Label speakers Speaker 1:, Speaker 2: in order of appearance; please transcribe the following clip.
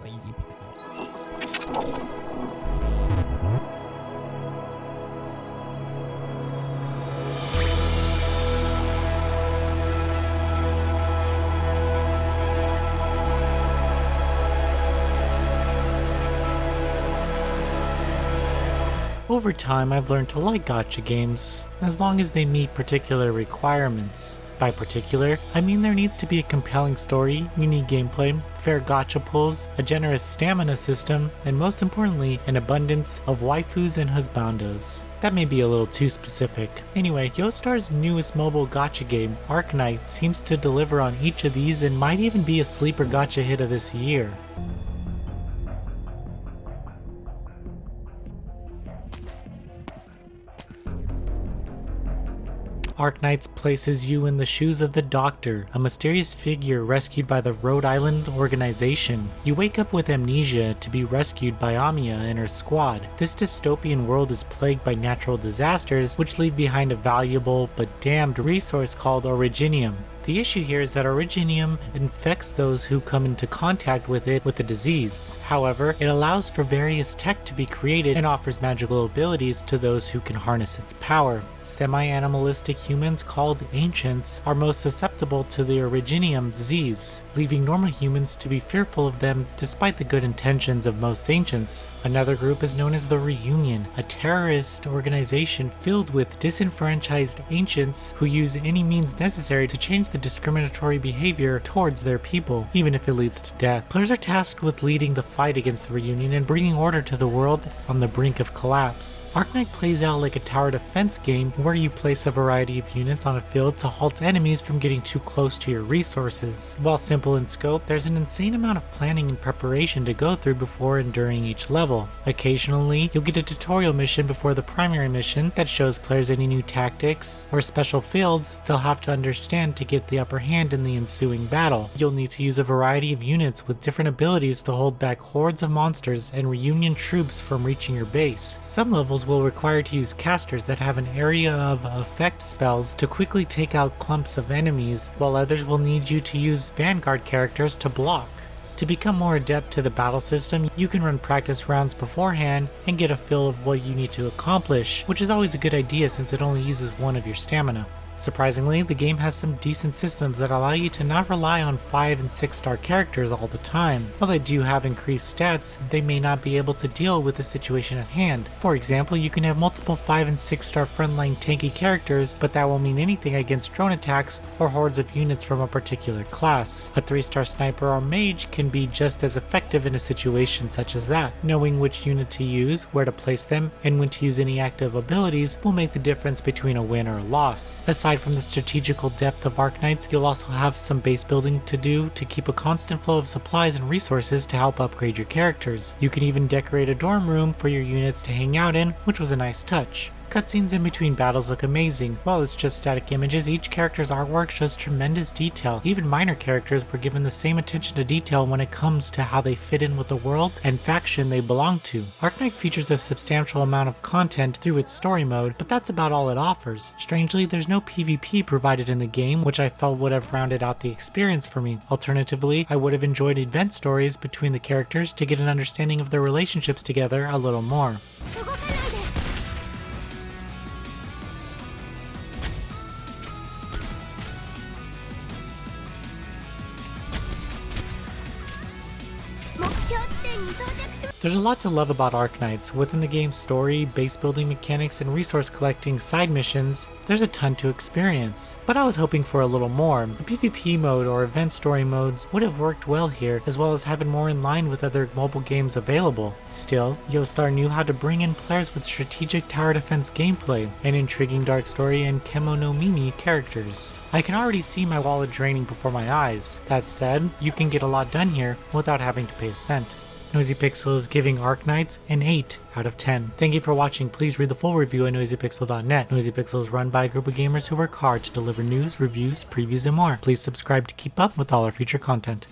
Speaker 1: Noisy Pixel.
Speaker 2: Over time, I've learned to like gacha games, as long as they meet particular requirements. By particular, I mean there needs to be a compelling story, unique gameplay, fair gacha pulls, a generous stamina system, and most importantly, an abundance of waifus and husbandos. That may be a little too specific. Anyway, Yoastar's newest mobile gacha game, Arknights, seems to deliver on each of these and might even be a sleeper gacha hit of this year. Arknights places you in the shoes of the Doctor, a mysterious figure rescued by the Rhode Island organization. You wake up with amnesia to be rescued by Amiya and her squad. This dystopian world is plagued by natural disasters which leave behind a valuable but damned resource called Originium. The issue here is that Originium infects those who come into contact with it with a disease. However, it allows for various tech to be created and offers magical abilities to those who can harness its power. Semi-animalistic humans called Ancients are most susceptible to the Originium disease, leaving normal humans to be fearful of them despite the good intentions of most Ancients. Another group is known as the Reunion, a terrorist organization filled with disenfranchised Ancients who use any means necessary to change the discriminatory behavior towards their people, even if it leads to death. Players are tasked with leading the fight against the Reunion and bringing order to the world on the brink of collapse. Arknight plays out like a tower defense game where you place a variety of units on a field to halt enemies from getting too close to your resources. While simple in scope, there's an insane amount of planning and preparation to go through before and during each level. Occasionally, you'll get a tutorial mission before the primary mission that shows players any new tactics or special fields they'll have to understand to get the upper hand in the ensuing battle. You'll need to use a variety of units with different abilities to hold back hordes of monsters and Reunion troops from reaching your base. Some levels will require to use casters that have an area of effect spells to quickly take out clumps of enemies, while others will need you to use vanguard characters to block. To become more adept to the battle system, you can run practice rounds beforehand and get a feel of what you need to accomplish, which is always a good idea since it only uses one of your stamina. Surprisingly, the game has some decent systems that allow you to not rely on 5 and 6 star characters all the time. While they do have increased stats, they may not be able to deal with the situation at hand. For example, you can have multiple 5 and 6 star frontline tanky characters, but that won't mean anything against drone attacks or hordes of units from a particular class. A 3-star sniper or mage can be just as effective in a situation such as that. Knowing which unit to use, where to place them, and when to use any active abilities will make the difference between a win or a loss. Aside from the strategical depth of Arknights, you'll also have some base building to do to keep a constant flow of supplies and resources to help upgrade your characters. You can even decorate a dorm room for your units to hang out in, which was a nice touch. Cutscenes in between battles look amazing. While it's just static images, each character's artwork shows tremendous detail. Even minor characters were given the same attention to detail when it comes to how they fit in with the world and faction they belong to. Arknight features a substantial amount of content through its story mode, but that's about all it offers. Strangely, there's no PvP provided in the game, which I felt would have rounded out the experience for me. Alternatively, I would have enjoyed event stories between the characters to get an understanding of their relationships together a little more. There's a lot to love about Arknights. Within the game's story, base building mechanics, and resource collecting side missions, there's a ton to experience. But I was hoping for a little more. The PvP mode or event story modes would have worked well here, as well as having more in line with other mobile games available. Still, Yoastar knew how to bring in players with strategic tower defense gameplay, an intriguing dark story, and Kemo no Mimi characters. I can already see my wallet draining before my eyes. That said, you can get a lot done here without having to pay a cent. Noisy Pixel is giving Arknights an 8 out of 10. Thank you for watching. Please read the full review at noisypixel.net. Noisy Pixel is run by a group of gamers who work hard to deliver news, reviews, previews, and more. Please subscribe to keep up with all our future content.